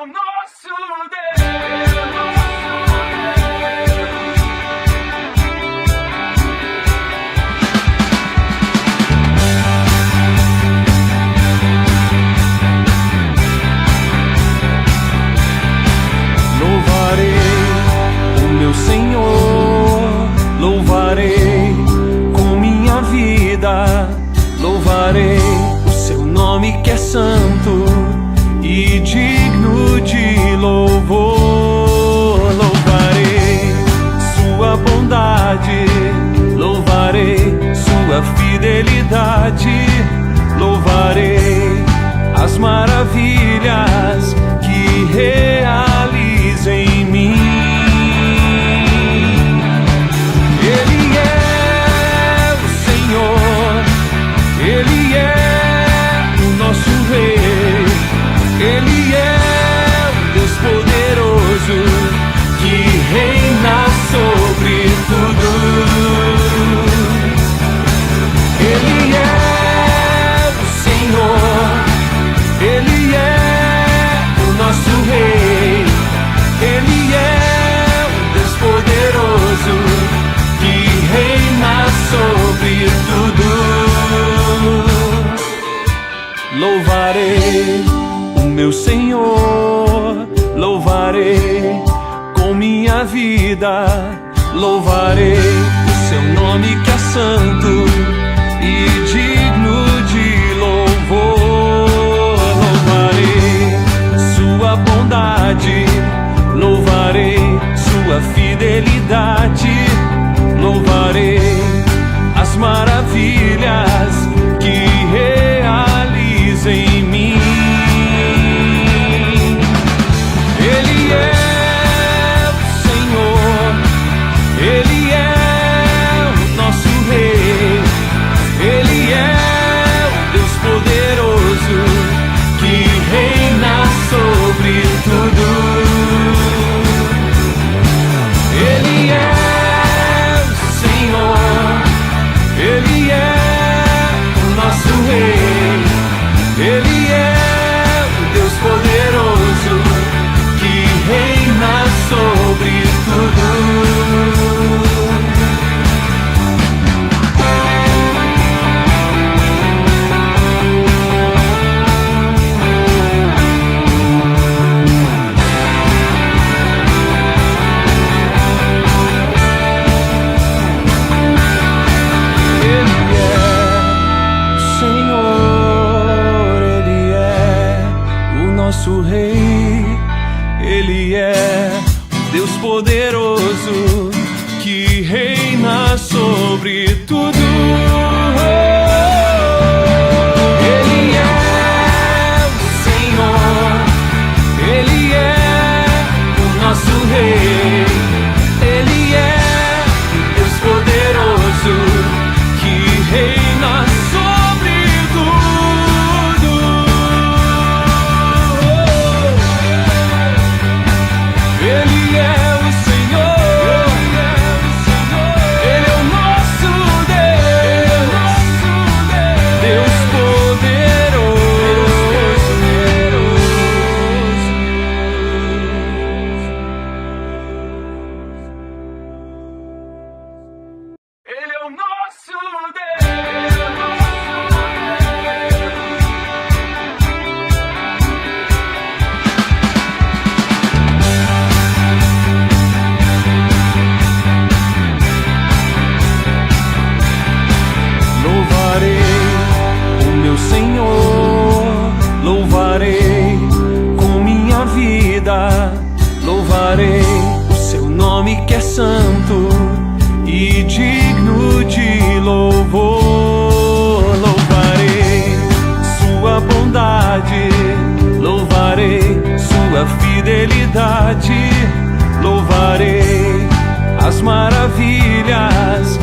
o nosso Deus. Senhor, louvarei com minha vida, louvarei o seu nome que é santo e digno de louvor. Louvarei sua bondade, louvarei sua fidelidade, louvarei as maravilhas que realiza em mim. Ele é o nosso Rei, Ele é o Deus poderoso que reina sobre tudo. Ele é o Senhor, Ele é o nosso Rei, Ele é o Deus poderoso que reina sobre tudo. Louvarei o meu Senhor, louvarei com minha vida, louvarei o seu nome que é santo e digno de louvor. Louvarei sua bondade, louvarei sua fidelidade, louvarei as maravilhas que realiza em mim. Ele é o Senhor, Ele é o nosso Rei, Ele é o Deus poderoso que reina sobre tudo. Ele é o Senhor, Ele é o nosso Rei, Ele é o Deus poderoso que reina sobre tudo. Nosso Rei, Ele é o Deus poderoso que reina sobre tudo. Ele é o Senhor, Ele é o nosso Rei, Ele é o Deus poderoso que reina sobre tudo. Ele é o Senhor, Ele é o nosso Deus, Deus poderoso. Ele é o nosso Deus. Senhor, louvarei com minha vida, louvarei o seu nome que é santo e digno de louvor. Louvarei sua bondade, louvarei sua fidelidade, louvarei as maravilhas